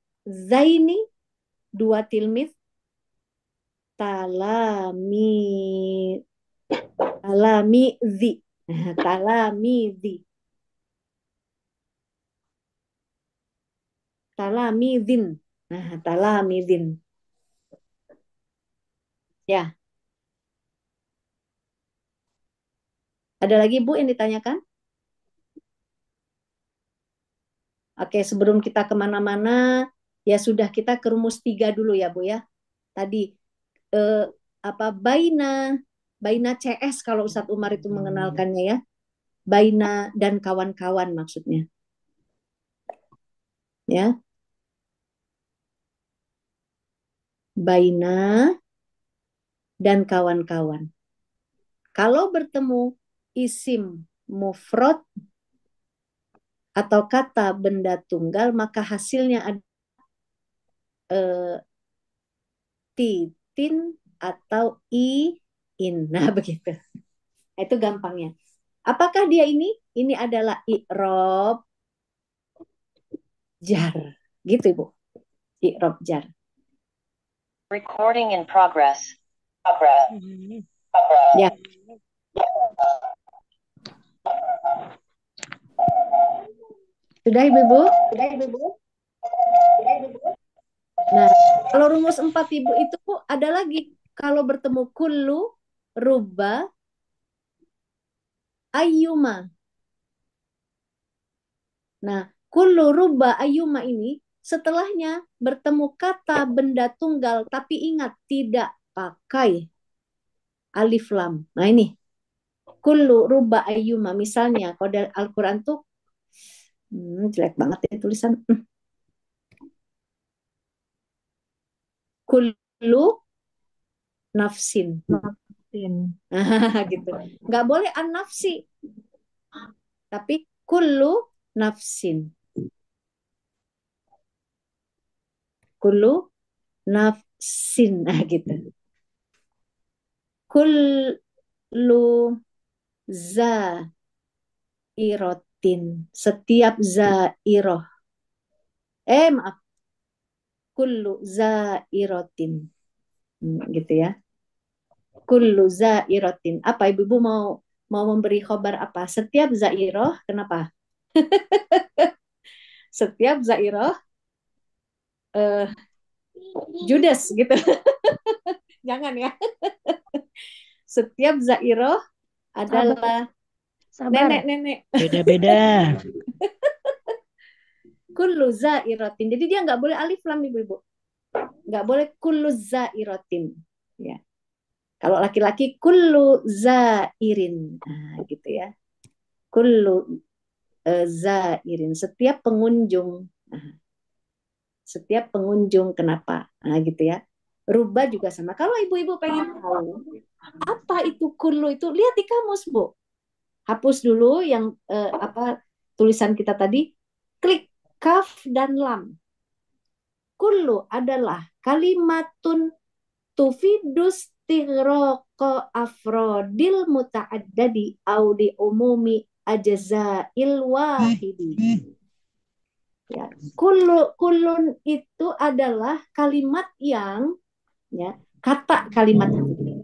Speaker 1: dua tilmiz. Talamizi. Nah, talamizi. Talamizin. Nah, talamizin. Ya. Ada lagi, Bu, yang ditanyakan? Oke, sebelum kita kemana-mana, ya sudah kita ke rumus 3 dulu ya, Bu ya. Tadi apa Baina CS kalau Ustadz Umar itu mengenalkannya ya. Baina dan kawan-kawan maksudnya. Ya. Baina dan kawan-kawan. Kalau bertemu isim mufrad atau kata benda tunggal, maka hasilnya ada titin atau in. Nah, begitu. Nah, itu gampangnya. Apakah dia ini? Ini adalah i'rob jar. Gitu, Ibu. I'rob jar.
Speaker 6: Recording in progress.
Speaker 1: Ya. Sudah, Ibu? Nah, kalau rumus 4 Ibu itu ada lagi. Kalau bertemu kullu, rubba, ayyuma. Nah, kullu, rubba, ayyuma ini setelahnya bertemu kata benda tunggal, tapi ingat tidak pakai alif lam. Nah, ini. Kullu, rubba, ayyuma. Misalnya, kalau dari Al-Quran tuh jelek banget ya tulisan. Kullu nafsin. Gitu. Nggak boleh an-nafsi. Tapi kullu nafsin. Kullu nafsin. Nah, gitu. Kullu zairotin. Setiap zairoh. Maaf. Kullu zairotin. Gitu ya. Kullu zairotin. Apa Ibu mau mau memberi khobar apa? Setiap zairoh, kenapa? Setiap zairoh eh, judes gitu. Jangan ya. Setiap zairoh
Speaker 5: Sabar,
Speaker 1: adalah
Speaker 5: sabar.
Speaker 1: nenek-nenek.
Speaker 5: Beda-beda.
Speaker 1: Kullu zairatin. Jadi dia nggak boleh alif lam ibu-ibu. Nggak boleh kullu zairatin. Ya. Kalau laki-laki kullu zairin. Nah, gitu ya. Kullu zairin. Setiap pengunjung. Nah, setiap pengunjung kenapa? Nah, gitu ya. Rubah juga sama. Kalau ibu-ibu pengen tahu apa itu kullu itu, lihat di kamus, Bu. Hapus dulu yang apa tulisan kita tadi, klik kaf dan lam. Kullu adalah kalimatun tufidus tighraqo afrodil muta'addadi audi umumi ajza'il wahidi. Ya, kulun itu adalah kalimat yang ya, kata kalimat itu.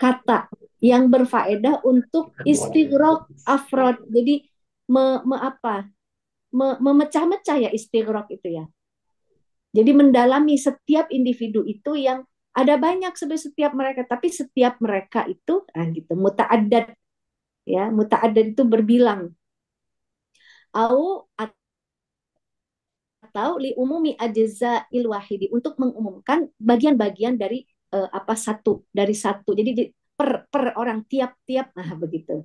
Speaker 1: Kata yang berfaedah untuk istighraq afrod. Jadi memecah-mecah ya istighraq itu ya. Jadi mendalami setiap individu itu yang ada banyak sebenarnya setiap mereka, tapi setiap mereka itu gitu muta'addad ya, muta'addad itu berbilang. Au atau li umumi ajza'il wahidi untuk mengumumkan bagian-bagian dari apa satu dari satu. Jadi per orang tiap-tiap nah begitu.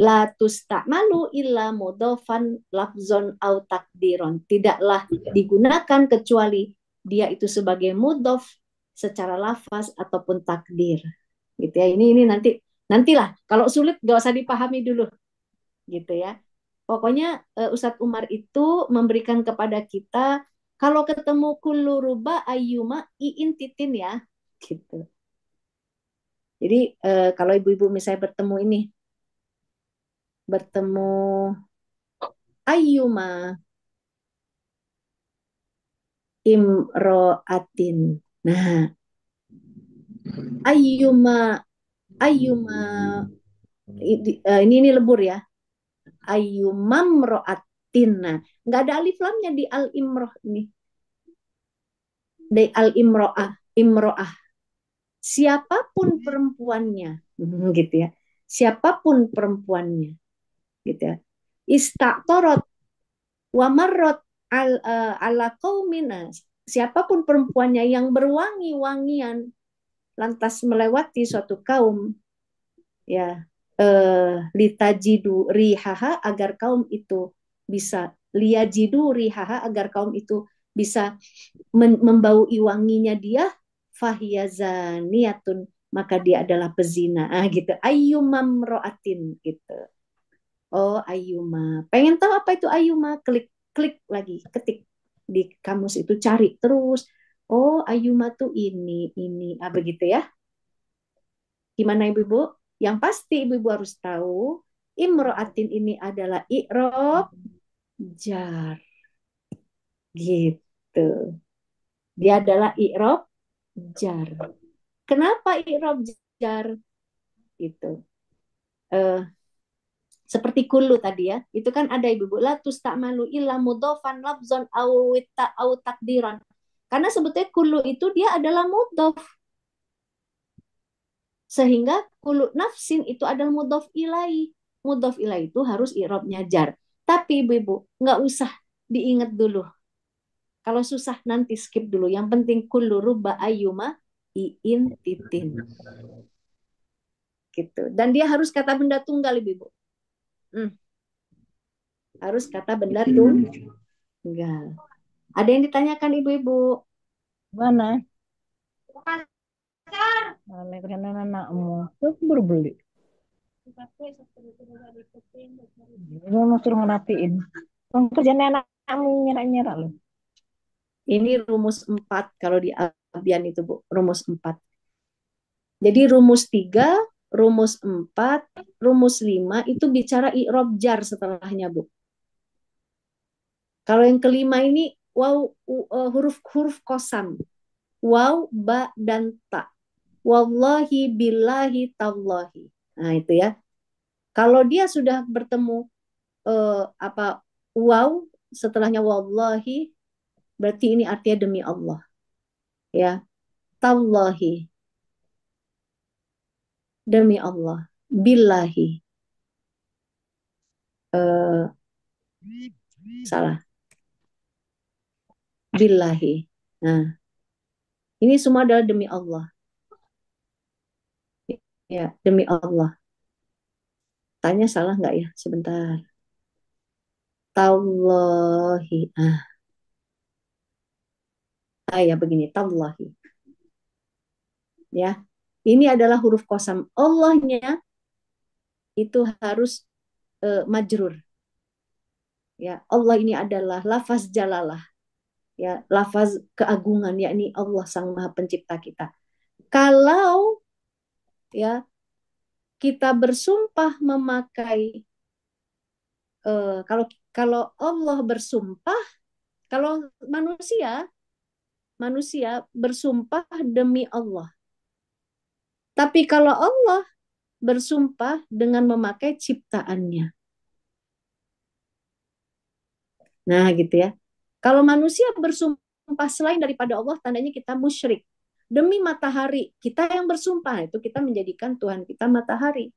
Speaker 1: La tusta'malu illa mudhofan lafzon au takdiron. Tidaklah digunakan kecuali dia itu sebagai mudhof secara lafaz ataupun takdir. Gitu ya. Ini nantilah kalau sulit gak usah dipahami dulu gitu ya. Pokoknya Ustadz Umar itu memberikan kepada kita kalau ketemu kullu ruba ayyuma iin titin ya gitu. Jadi kalau ibu-ibu misalnya bertemu ayyuma imro'atin. Nah, ayyuma ayyuma ini lebur ya. Ayyumamro'atin. Nah, nggak ada alif lamnya di al imroh ini. Di al imro'ah. Siapapun perempuannya, gitu ya. Siapapun perempuannya, gitu ya. Istaqtarat wa marrat ala qaumina. Siapapun perempuannya yang berwangi-wangian lantas melewati suatu kaum ya litajidu rihaha agar kaum itu bisa liyajidu rihaha agar kaum itu bisa membaui wanginya dia fahiyazaniyatun maka dia adalah pezina gitu ayyumam ro'atin gitu. Oh ayyuma, pengen tahu apa itu ayyuma, klik klik lagi, ketik di kamus itu cari terus. Oh ayyuma tuh ini begitu ya. Gimana ibu-ibu? Yang pasti ibu-ibu harus tahu imro'atin ini adalah i'rob jar gitu. Dia adalah i'rob jar. Kenapa i'rob jar? Gitu. Seperti kullu tadi ya, itu kan ada ibu-ibu la tusta'malu illa mudhofan lafzon au takdiran. Karena sebetulnya kullu itu dia adalah mudhof. Sehingga kullu nafsin itu adalah mudhof ilai. Mudhof ilai itu harus i'robnya jar. Tapi ibu-ibu nggak usah diingat dulu. Kalau susah nanti skip dulu. Yang penting kullu ruba ayyuma iin titin. Gitu. Dan dia harus kata benda tunggal ibu-ibu. Harus kata benda tunggal. Ada yang ditanyakan ibu-ibu?
Speaker 5: Mana? Mana karena anakmu? Aku baru beli. Ini mau suruh ngerapiin. Kan kerjaan anakmu nyerak-nyerak loh.
Speaker 1: Ini rumus 4 kalau di Abian itu Bu, rumus 4. Jadi rumus 3, rumus 4, rumus 5 itu bicara i'rob jar setelahnya Bu. Kalau yang kelima ini huruf-huruf kosam. Waw, ba, dan ta. wallahi billahi tallahi. Nah, itu ya. Kalau dia sudah bertemu apa wow setelahnya wallahi, berarti ini artinya demi Allah, ya. Tallahi, demi Allah. Billahi, eh, salah. Billahi. Nah, ini semua adalah demi Allah. Ya, demi Allah. Tanya salah nggak ya? Sebentar. Tallahi. Ya begini. Tallahi. Ya. Ini adalah huruf qasam. Allahnya itu harus majrur. Ya, Allah ini adalah lafaz jalalah. Ya, lafaz keagungan, yakni Allah Sang Maha Pencipta kita. Kalau ya kita bersumpah memakai kalau kalau Allah bersumpah, kalau manusia bersumpah demi Allah. Tapi kalau Allah bersumpah dengan memakai ciptaannya. Nah, gitu ya. Kalau manusia bersumpah selain daripada Allah, tandanya kita musyrik. Demi matahari, kita yang bersumpah, itu kita menjadikan Tuhan kita matahari.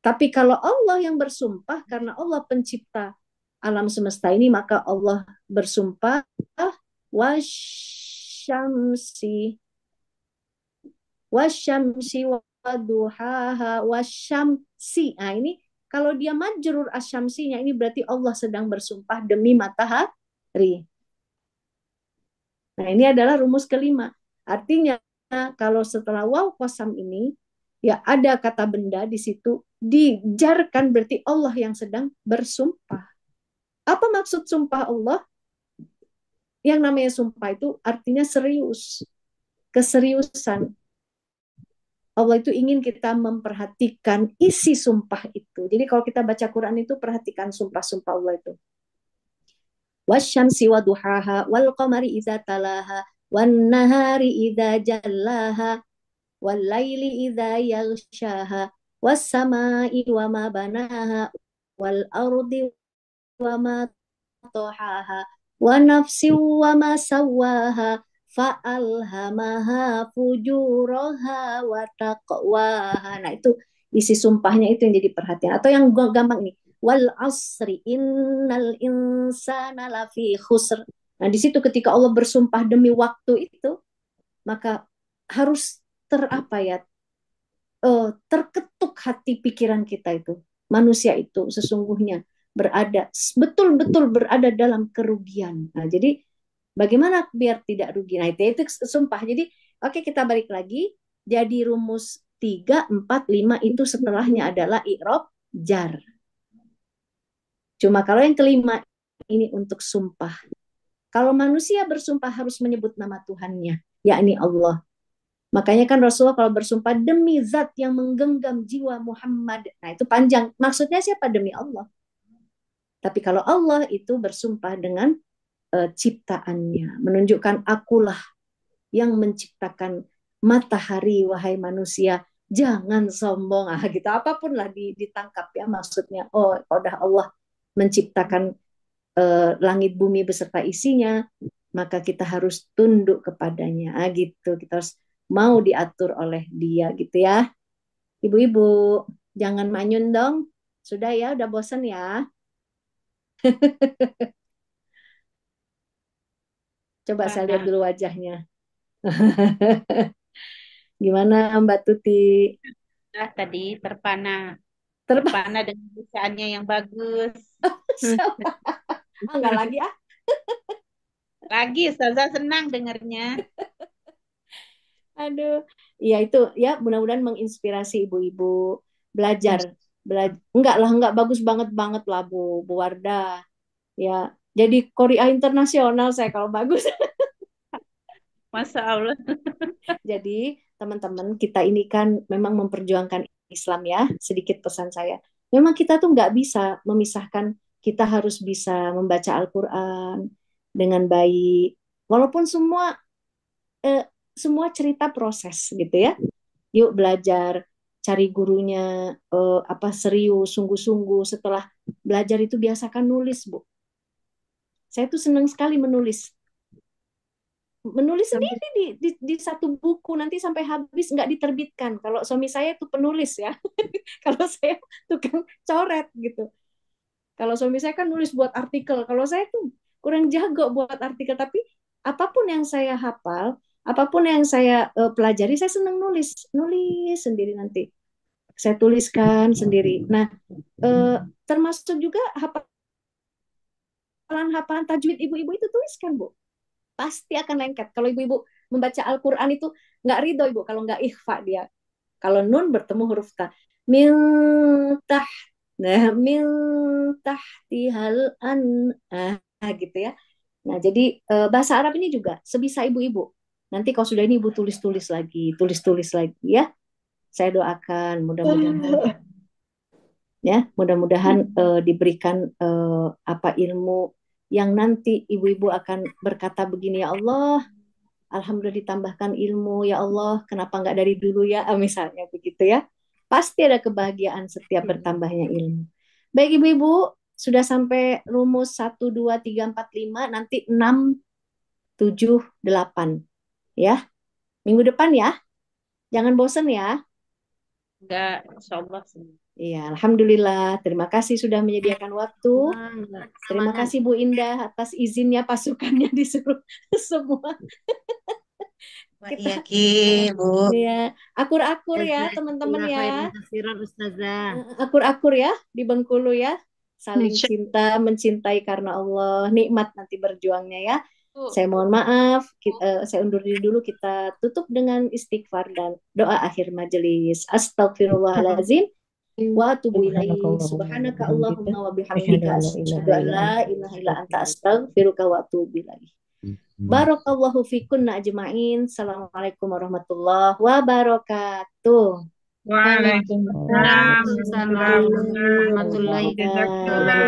Speaker 1: Tapi kalau Allah yang bersumpah, karena Allah pencipta alam semesta ini, maka Allah bersumpah, wasyamsi, wasyamsi waduhaha, wasyamsi. Nah, ini kalau dia majrur asyamsinya, ini berarti Allah sedang bersumpah demi matahari. Nah, ini adalah rumus kelima. Artinya, kalau setelah waw qasam ini, ya ada kata benda di situ, dijarkan berarti Allah yang sedang bersumpah. Apa maksud sumpah Allah? Yang namanya sumpah itu artinya serius, keseriusan. Allah itu ingin kita memperhatikan isi sumpah itu. Jadi kalau kita baca Quran itu perhatikan sumpah-sumpah Allah itu. Wasyamsi waduhaha wal qamari idza talaha wan nahari idza jallaha wal laili idza yaghshaha was samai wa ma banaha wal ardi wa ma tahaha wa nafsi wa ma sawaha fa'alhamaha fujuraha wa taqwaha. Nah, itu isi sumpahnya itu yang jadi perhatian. Atau yang gampang nih, wal asri innal insana lafi khusr. Nah, di situ ketika Allah bersumpah demi waktu itu, maka harus terketuk hati pikiran kita itu. Manusia itu sesungguhnya betul-betul berada dalam kerugian. Nah, jadi bagaimana biar tidak rugi? Nah, itu sumpah. Jadi, oke, kita balik lagi. Jadi rumus 3, 4, 5 itu setelahnya adalah i'rab jar. Cuma kalau yang kelima ini untuk sumpah. Kalau manusia bersumpah harus menyebut nama Tuhannya, yakni Allah. Makanya kan Rasulullah kalau bersumpah demi zat yang menggenggam jiwa Muhammad. Nah, itu panjang. Maksudnya siapa? Demi Allah. Tapi kalau Allah itu bersumpah dengan ciptaannya, menunjukkan akulah yang menciptakan matahari, wahai manusia, jangan sombong, gitu. Apapun lah ditangkap ya maksudnya. Oh, udah Allah menciptakan langit bumi beserta isinya, maka kita harus tunduk kepadanya, gitu. Kita harus mau diatur oleh Dia, gitu ya. Ibu-ibu, jangan manyun dong. Sudah ya, udah bosan ya. Coba saya lihat dulu wajahnya. Gimana Mbak Tuti?
Speaker 2: Tadi terpana dengan bacaannya yang bagus.
Speaker 1: Enggak lagi ah.
Speaker 2: Lagi, Ustazah senang dengarnya.
Speaker 1: Aduh, ya itu ya mudah-mudahan menginspirasi ibu-ibu belajar. Enggak bagus banget lah Bu Wardah. Ya, jadi Korea internasional saya kalau bagus.
Speaker 2: Masya Allah.
Speaker 1: Jadi teman-teman kita ini kan memang memperjuangkan Islam ya. Sedikit pesan saya. Memang kita tuh nggak bisa memisahkan, kita harus bisa membaca Al-Quran dengan baik. Walaupun semua semua cerita proses gitu ya. Yuk belajar, cari gurunya serius, sungguh-sungguh. Setelah belajar itu biasakan nulis, Bu. Saya tuh senang sekali menulis. Menulis sendiri di satu buku, nanti sampai habis nggak diterbitkan. Kalau suami saya tuh penulis ya. Kalau saya tukang coret gitu. Kalau suami saya kan nulis buat artikel. Kalau saya tuh kurang jago buat artikel. Tapi apapun yang saya hafal, apapun yang saya pelajari, saya senang nulis. Nulis sendiri nanti. Saya tuliskan sendiri. Nah, termasuk juga hafalan-hafalan tajwid ibu-ibu itu tuliskan, Bu. Pasti akan lengket. Kalau ibu-ibu membaca Al-Quran itu nggak ridho, Ibu, kalau nggak ikhfa dia. Kalau nun bertemu huruf ta. Min tah. Nah, min tahtihal an. Gitu ya. Nah, jadi bahasa Arab ini juga sebisa ibu-ibu. Nanti kalau sudah ini ibu tulis-tulis lagi ya. Saya doakan mudah-mudahan ya, mudah-mudahan diberikan ilmu yang nanti ibu-ibu akan berkata begini, ya Allah, alhamdulillah ditambahkan ilmu, ya Allah, kenapa nggak dari dulu ya, misalnya begitu ya. Pasti ada kebahagiaan setiap bertambahnya ilmu. Baik ibu-ibu, sudah sampai rumus 1, 2, 3, 4, 5, nanti 6, 7, 8 ya. Minggu depan ya. Jangan bosen ya.
Speaker 2: Enggak, insya Allah sih.
Speaker 1: Iya, alhamdulillah. Terima kasih sudah menyediakan waktu. Terima kasih Bu Indah atas izinnya pasukannya disuruh semua.
Speaker 6: Iya Ki, Bu.
Speaker 1: Ya, akur-akur ya teman-teman ya.
Speaker 4: Ustazah.
Speaker 1: Akur-akur ya di Bengkulu ya. Saling cinta, mencintai karena Allah. Nikmat nanti berjuangnya ya. Saya mohon maaf, saya undur diri dulu, kita tutup dengan istighfar dan doa akhir majelis. Astagfirullahaladzim. Wa atubu ilaihi subhanaka Allahumma wa bihamdika asyhadu an la ilaha illa anta astaghfiruka wa atubu ilaihi. Barakallahu fikunna ajma'in. Assalamualaikum warahmatullahi wabarakatuh.
Speaker 2: Waalaikumsalam warahmatullahi wabarakatuh.